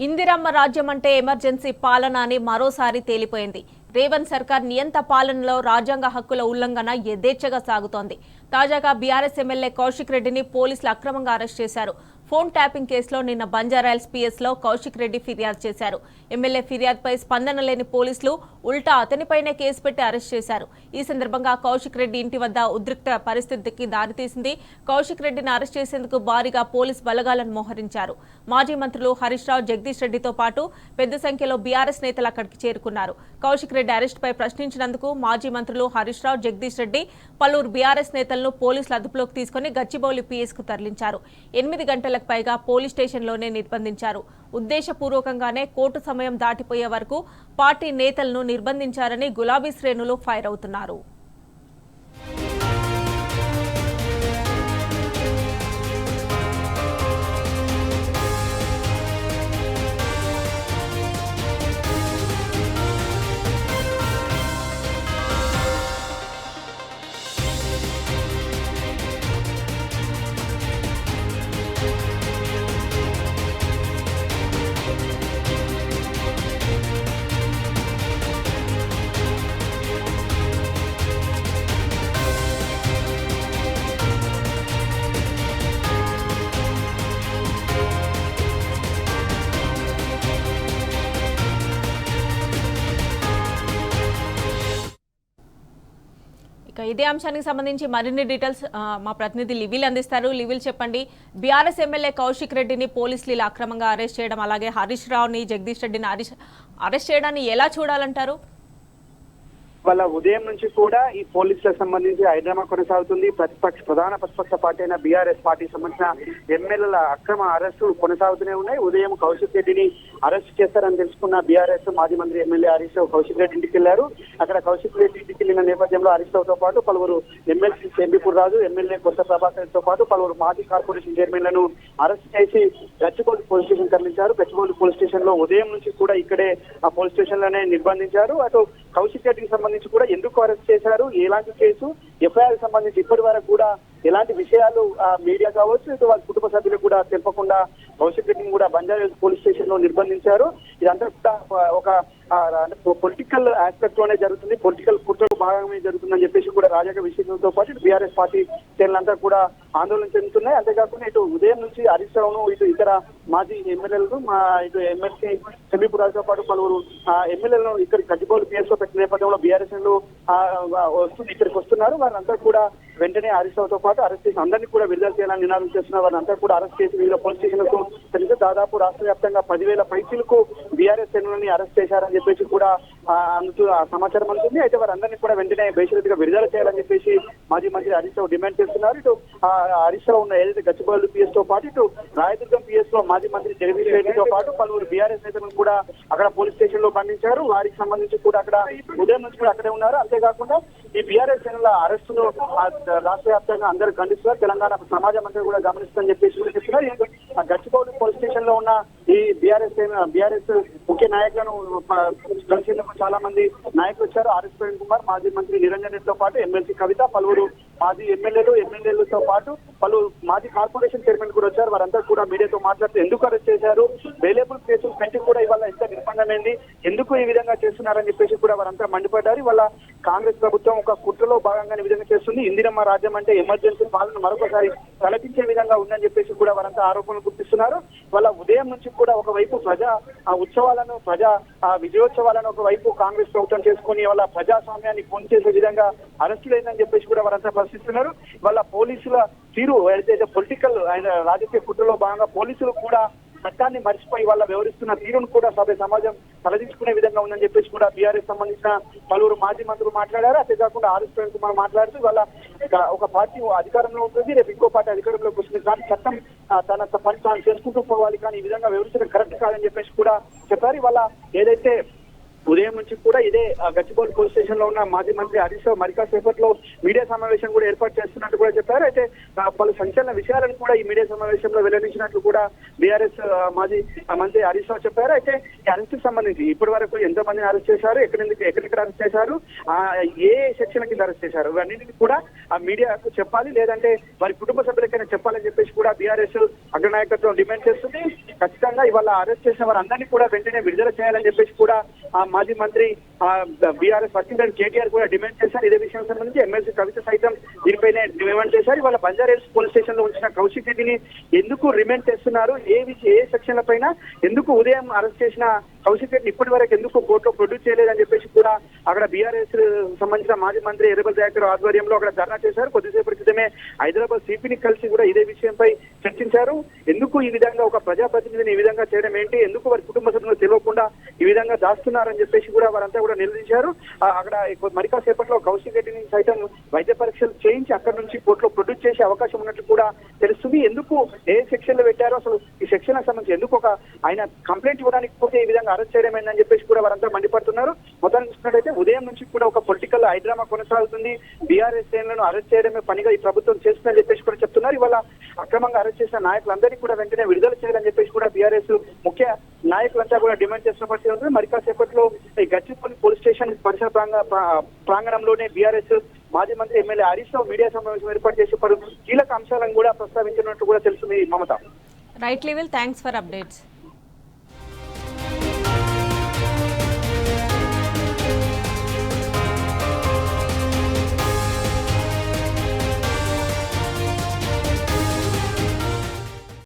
ఇందిరమ్మ రాజ్యం అంటే ఎమర్జెన్సీ పాలన అని మరోసారి తేలిపోయింది. రేవంత్ సర్కార్ నియంత పాలనలో రాజ్యాంగ హక్కుల ఉల్లంఘన యథేచ్ఛగా సాగుతోంది. తాజాగా బీఆర్ఎస్ ఎమ్మెల్యే కౌశిక్ రెడ్డిని పోలీసులు అక్రమంగా అరెస్ట్ చేశారు. ఫోన్ ట్యాపింగ్ కేసులో నిన్న బంజారాహిల్స్ పిఎస్లో కౌశిక్ రెడ్డి ఫిర్యాదు చేశారు. ఎమ్మెల్యే ఫిర్యాదుపై స్పందన లేని పోలీసులు ఉల్టా అతనిపైనే కేసు పెట్టి అరెస్ట్ చేశారు. ఈ సందర్భంగా కౌశిక్ రెడ్డి ఇంటి వద్ద ఉద్రిక్త పరిస్థితికి దారితీసింది. కౌశిక్ రెడ్డిని అరెస్ట్ చేసేందుకు భారీగా పోలీస్ బలగాలను మోహరించారు. మాజీ మంత్రులు హరీష్ రావు, జగదీష్ రెడ్డితో పాటు పెద్ద సంఖ్యలో బీఆర్ఎస్ నేతలు అక్కడికి చేరుకున్నారు. కౌశిక్ రెడ్డి అరెస్టుపై ప్రశ్నించినందుకు మాజీ మంత్రులు హరీష్ రావు, జగదీష్ రెడ్డి పలువురు బీఆర్ఎస్ నేతలను పోలీసులు అదుపులోకి తీసుకుని గచ్చిబౌలి పిఎస్కు తరలించారు. 8 గంటలకు పైగా పోలీస్ స్టేషన్లోనే నిర్బంధించారు. ఉద్దేశపూర్వకంగానే కోర్టు సమయం దాటిపోయే వరకు పార్టీ నేతలను నిర్బంధించారని గులాబీ శ్రేణులు ఫైర్ అవుతున్నారు. ఇదే అంశానికి సంబంధించి మరిన్ని డీటెయిల్స్ మా ప్రతినిధి లివిల్ అందిస్తారు. లివిల్ చెప్పండి, బీఆర్ఎస్ ఎమ్మెల్యే కౌశిక్ రెడ్డిని పోలీసులు ఇలా అక్రమంగా అరెస్ట్ చేయడం, అలాగే హరీష్ రావుని, జగదీష్ రెడ్డిని అరెస్ట్ చేయడాన్ని ఎలా చూడాలంటారు? వాళ్ళ ఉదయం నుంచి కూడా ఈ పోలీసులకు సంబంధించి హైడ్రామా కొనసాగుతుంది. ప్రధాన ప్రతిపక్ష పార్టీ అయిన బీఆర్ఎస్ పార్టీకి సంబంధించిన ఎమ్మెల్యేల అక్రమ అరెస్టులు కొనసాగుతూనే ఉన్నాయి. ఉదయం కౌశిక్ రెడ్డిని అరెస్ట్ చేస్తారని తెలుసుకున్న బీఆర్ఎస్ మాజీ మంత్రి ఎమ్మెల్యే హరీష్ రావు కౌశిక్ రెడ్డి ఇంటికి వెళ్లారు. అక్కడ కౌశిక్ రెడ్డి ఇంటికి వెళ్లిన నేపథ్యంలో హరీష్ రావుతో పాటు పలువురు ఎమ్మెల్సీ చెంబిపూర్ రాజు, ఎమ్మెల్యే కొత్త ప్రభాకర్ తో పాటు పలువురు మాజీ కార్పొరేషన్ చైర్మన్లను అరెస్ట్ చేసి గచ్చిబౌలి పోలీస్ స్టేషన్ తరలించారు. గచ్చిబౌలి పోలీస్ స్టేషన్ లో ఉదయం నుంచి కూడా ఇక్కడే ఆ పోలీస్ స్టేషన్ లోనే నిర్బంధించారు. అటు కౌశిక్ రెడ్డికి సంబంధించి కూడా ఎందుకు అరెస్ట్ చేశారు, ఎలాంటి కేసు, ఎఫ్ఐఆర్ సంబంధించి ఇప్పటి వరకు కూడా ఎలాంటి విషయాలు మీడియా కావచ్చు, ఇటు వాళ్ళ కుటుంబ సభ్యులకు కూడా తెలియకుండా కౌశిక్ రెడ్డిని కూడా బంజారాహిల్స్ పోలీస్ స్టేషన్ లో నిర్బంధించారు. ఇదంతా కూడా ఒక పొలిటికల్ ఆస్పెక్ట్ లోనే జరుగుతుంది, పొలిటికల్ కుట్రకు భాగమే జరుగుతుందని చెప్పేసి కూడా రాజకీయ విషయంతో పాటు బీఆర్ఎస్ పార్టీ శ్రేణులంతా కూడా ఆందోళన చెందుతున్నాయి. అంతేకాకుండా ఇటు ఉదయం నుంచి హరీష్ రావును, ఇటు ఇతర మాజీ ఎమ్మెల్యేలను, ఇటు ఎమ్మెల్సీ చెంబిపూర్ రాజుతో పాటు పలువురు ఎమ్మెల్యేలను ఇక్కడ గచ్చిబౌలి పిఎస్ లో పెట్టిన నేపథ్యంలో బీఆర్ఎస్ వస్తుంది, ఇక్కడికి వస్తున్నారు. వారంతా కూడా వెంటనే హరీష్ రావుతో పాటు అరెస్ట్ చేసి అందరినీ కూడా విడుదల చేయాలని నినాదం చేస్తున్నారు. వారంతా కూడా అరెస్ట్ చేసి వివిధ పోలీస్ స్టేషన్లకు తెలిసి దాదాపు రాష్ట్ర వ్యాప్తంగా 10,000 పైసలకు బీఆర్ఎస్ శ్రేణులని అరెస్ట్ చేశారని చెప్పేసి కూడా సమాచారం అందుతుంది. అయితే వారందరినీ కూడా వెంటనే బేషరతుగా విడుదల చేయాలని చెప్పేసి మాజీ మంత్రి హరీష్ రావు డిమాండ్ చేస్తున్నారు. ఇటు హరీష్ రావు ఉన్న ఏదైతే గచ్చిబౌలి పిఎస్ తో పాటు ఇటు రాయదుర్గం పిఎస్ లో మాజీ మంత్రి జగదీష్ రెడ్డితో పాటు పలువురు బీఆర్ఎస్ నేతలను కూడా అక్కడ పోలీస్ స్టేషన్ లో బంధించారు. వారికి సంబంధించి కూడా అక్కడ ఉదయం నుంచి కూడా అక్కడే ఉన్నారు. అంతేకాకుండా ఈ బీఆర్ఎస్ శ్రేణుల అరెస్టును రాష్ట్ర వ్యాప్తంగా అందరూ ఖండిస్తున్నారు. తెలంగాణ సమాజం అంతా కూడా గమనిస్తుందని చెప్పేసి కూడా చెప్తున్నారు. గచ్చిబౌలి పోలీస్ స్టేషన్ లో ఉన్న ఈ బీఆర్ఎస్ ముఖ్య నాయకులను కలిసేందుకు చాలా మంది నాయకులు వచ్చారు. ఆర్ఎస్ ప్రవీణ్ కుమార్, మాజీ మంత్రి నిరంజన్ రెడ్డితో పాటు ఎమ్మెల్సీ కవిత, పలువురు మాజీ ఎమ్మెల్యేలతో పాటు పలువురు మాజీ కార్పొరేషన్ చైర్మన్ కూడా వచ్చారు. వారంతా కూడా మీడియాతో మాట్లాడుతూ ఎందుకు అరెస్ట్ చేశారు, వేలేబుల్ కేసులు పెట్టి కూడా ఇవాళ ఎంత నిర్బంధమైంది, ఎందుకు ఈ విధంగా చేస్తున్నారని చెప్పేసి కూడా వారంతా మండిపడ్డారు. ఇవాళ కాంగ్రెస్ ప్రభుత్వం ఒక కుట్రలో భాగంగా ఈ విధంగా చేస్తుంది. ఇందిరమ్మ రాజ్యం అంటే ఎమర్జెన్సీ పాలన మరొకసారి తలపించే విధంగా ఉందని చెప్పేసి కూడా వారంతా ఆరోపణలు గుర్తిస్తున్నారు. వాళ్ళ ఉదయం నుంచి కూడా ఒకవైపు ప్రజా ఉత్సవాలను, ప్రజా విజయోత్సవాలను ఒకవైపు కాంగ్రెస్ ప్రభుత్వం చేసుకుని వాళ్ళ ప్రజాస్వామ్యాన్ని పొంచేసే విధంగా అరెస్టులు అయిందని చెప్పేసి కూడా వారంతా ప్రశ్నిస్తున్నారు. వాళ్ళ పోలీసుల తీరు ఏదైతే పొలిటికల్ రాజకీయ కుట్రలో భాగంగా పోలీసులు కూడా చట్టాన్ని మర్చిపోయి వాళ్ళ వ్యవహరిస్తున్న తీరును కూడా సమాజం తలదించుకునే విధంగా ఉందని చెప్పేసి కూడా బీఆర్ఎస్ సంబంధించిన పలువురు మాజీ మంత్రులు మాట్లాడారు. అంతేకాకుండా ఆర్ఎస్ ప్రవీణ్ కుమార్ మాట్లాడుతూ వాళ్ళ ఒక పార్టీ అధికారంలో ఉంటుంది, రేపు ఇంకో పార్టీ అధికారంలోకి వస్తుంది, కానీ చట్టం తన పని తాను చేసుకుంటూ పోవాలి, కానీ ఈ విధంగా వ్యవహరించడం కరెక్ట్ కాదని చెప్పేసి కూడా చెప్పారు. వాళ్ళ ఏదైతే ఉదయం నుంచి కూడా ఇదే గచ్చిబౌలి పోలీస్ స్టేషన్ లో ఉన్న మాజీ మంత్రి హరీష్ రావు మరికా సేపట్లో మీడియా సమావేశం కూడా ఏర్పాటు చేస్తున్నట్టు కూడా చెప్పారు. అయితే పలు సంచలన విషయాలను కూడా ఈ మీడియా సమావేశంలో వెల్లడించినట్లు కూడా బీఆర్ఎస్ మాజీ మంత్రి హరీష్ రావు చెప్పారు. అయితే ఈ అరెస్ట్ సంబంధించి ఇప్పటి వరకు ఎంతో మందిని అరెస్ట్ చేశారు, ఎక్కడెక్కడ అరెస్ట్ చేశారు, ఏ సెక్షన్ కింద అరెస్ట్ చేశారు, ఇవన్నింటినీ కూడా ఆ మీడియాకు చెప్పాలి, లేదంటే వారి కుటుంబ సభ్యులకైనా చెప్పాలని చెప్పేసి కూడా బీఆర్ఎస్ అగ్రనాయకత్వం డిమాండ్ చేస్తుంది. ఖచ్చితంగా ఇవాళ అరెస్ట్ చేసిన వారందరినీ కూడా వెంటనే విడుదల చేయాలని చెప్పేసి కూడా ఆ మాజీ మంత్రి బీఆర్ఎస్ వర్కింగ్ కేటీఆర్ కూడా డిమాండ్ చేశారు. ఇదే విషయం సంబంధించి ఎమ్మెల్సీ కవిత సైతం దీనిపైనే డిమాండ్ చేశారు. ఇవాళ బంజారాహిల్స్ పోలీస్ స్టేషన్ లో ఉంచిన కౌశిక్ రెడ్డిని ఎందుకు రిమాండ్ చేస్తున్నారు, ఏ సెక్షన్ల పైన ఎందుకు ఉదయం అరెస్ట్ చేసిన కౌశిక్ రెడ్డిని ఇప్పటి వరకు ఎందుకు కోర్టులో ప్రొడ్యూస్ చేయలేదని చెప్పేసి కూడా అక్కడ బీఆర్ఎస్ సంబంధించిన మాజీ మంత్రి ఎర్రబల్ దయాకర్ ఆధ్వర్యంలో అక్కడ ధర్నా చేశారు. కొద్దిసేపటి క్రితమే హైదరాబాద్ సిపిని కలిసి కూడా ఇదే విషయంపై చర్చించారు. ఎందుకు ఈ విధంగా ఒక ప్రజాప్రతినిధిని ఈ విధంగా చేయడం ఏంటి, ఎందుకు వారి కుటుంబ సభ్యులు తెలియకుండా ఈ విధంగా దాస్తున్నారని చెప్పేసి కూడా వారంతా కూడా నిలదీశారు. అక్కడ మరికాసేపట్లో కౌశిక్ రెడ్డిని సైతం వైద్య పరీక్షలు చేయించి అక్కడ నుంచి కోర్టులో ప్రొడ్యూస్ చేసే అవకాశం ఉన్నట్లు కూడా తెలుస్తుంది. ఎందుకు ఏ సెక్షన్ లో పెట్టారో, అసలు ఈ సెక్షన్ సంబంధించి ఎందుకు ఒక ఆయన కంప్లైంట్ ఇవ్వడానికి పోతే ఈ విధంగా అరెస్ట్ చేయడం ఏందని చెప్పేసి కూడా వారంతా మండిపడుతున్నారు. మొత్తాన్ని చూసినట్టయితే ఉదయం నుంచి కూడా ఒక పొలిటికల్ హైడ్రామా కొనసాగుతుంది. బీఆర్ఎస్ శ్రేణులను అరెస్ట్ చేయడమే పనిగా ఈ ప్రభుత్వం చేస్తుందని చెప్పేసి కూడా చెప్తున్నారు. ఇవాళ అక్రమంగా అరెస్ట్ చేసిన నాయకులందరినీ కూడా వెంటనే విడుదల చేయాలని చెప్పేసి కూడా బీఆర్ఎస్ ముఖ్య నాయకులంతా కూడా డిమాండ్ చేస్తున్న పరిస్థితి ఉంది. మరి కాసేపట్లో ఈ గచ్చిపల్లి పోలీస్ స్టేషన్ పరిసర ప్రాంగణంలోనే బీఆర్ఎస్ మాజీ మంత్రి ఎమ్మెల్యే హరీష్ రావు మీడియా సమావేశం ఏర్పాటు చేసి పలు కీలక అంశాలను కూడా ప్రస్తావించినట్టు కూడా తెలుస్తుంది. Mamata. Right level, thanks for updates.